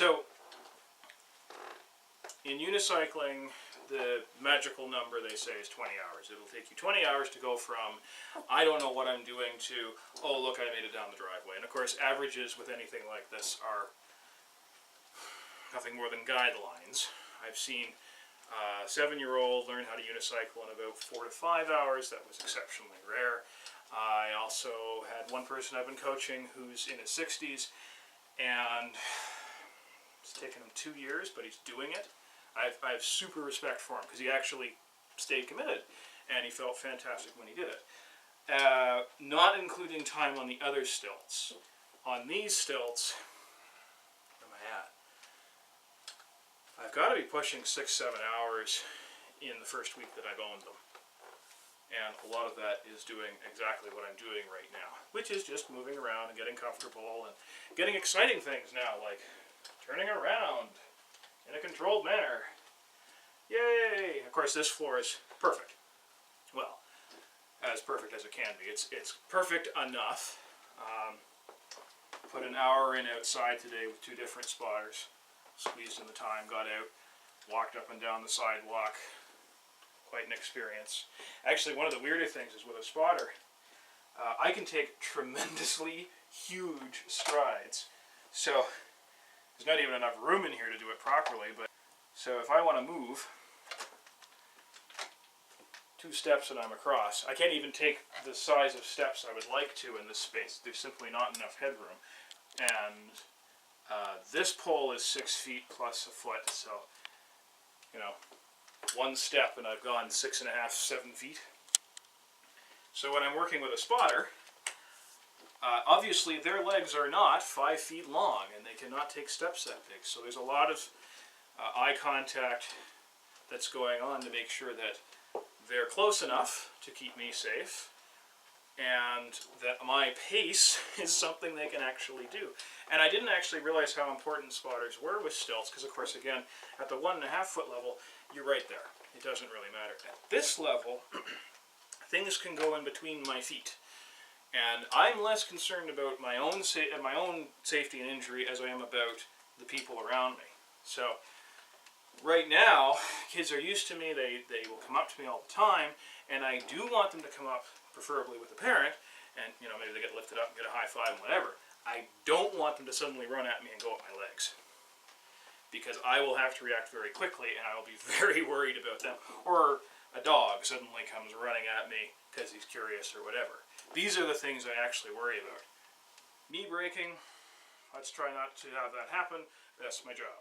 So, in unicycling, the magical number they say is 20 hours. It'll take you 20 hours to go from, I don't know what I'm doing, to, oh look, I made it down the driveway. And of course, averages with anything like this are nothing more than guidelines. I've seen a 7-year-old learn how to unicycle in about 4 to 5 hours. That was exceptionally rare. I also had one person I've been coaching who's in his 60s, and it's taken him 2 years, but he's doing it. I have super respect for him because he actually stayed committed, and he felt fantastic when he did it. Not including time on the other stilts. On these stilts, where am I at? I've got to be pushing 6-7 hours in the first week that I've owned them. And a lot of that is doing exactly what I'm doing right now, which is just moving around and getting comfortable and getting exciting things now, like turning around in a controlled manner. Yay! Of course, this floor is perfect. Well, as perfect as it can be. It's perfect enough. Put an hour in outside today with 2 different spotters. Squeezed in the time, got out, walked up and down the sidewalk. Quite an experience. Actually, one of the weirder things is with a spotter, I can take tremendously huge strides. So there's not even enough room in here to do it properly, but so if I want to move 2 steps and I'm across, I can't even take the size of steps I would like to in this space. There's simply not enough headroom. And this pole is 6 feet plus a foot, so, you know, 1 step and I've gone 6.5, 7 feet. So when I'm working with a spotter, obviously their legs are not 5 feet long and they cannot take steps that big. So there's a lot of eye contact that's going on to make sure that they're close enough to keep me safe and that my pace is something they can actually do. And I didn't actually realize how important spotters were with stilts because, of course, again, at the 1.5 foot level, you're right there. It doesn't really matter. At this level, things can go in between my feet. And I'm less concerned about my own safety and injury as I am about the people around me. So right now, kids are used to me. They will come up to me all the time, and I do want them to come up, preferably with a parent, and you know, maybe they get lifted up and get a high five and whatever. I don't want them to suddenly run at me and go at my legs, because I will have to react very quickly, and I will be very worried about them. Or a dog suddenly comes running at me because he's curious or whatever. These are the things I actually worry about. Knee breaking, let's try not to have that happen. That's my job.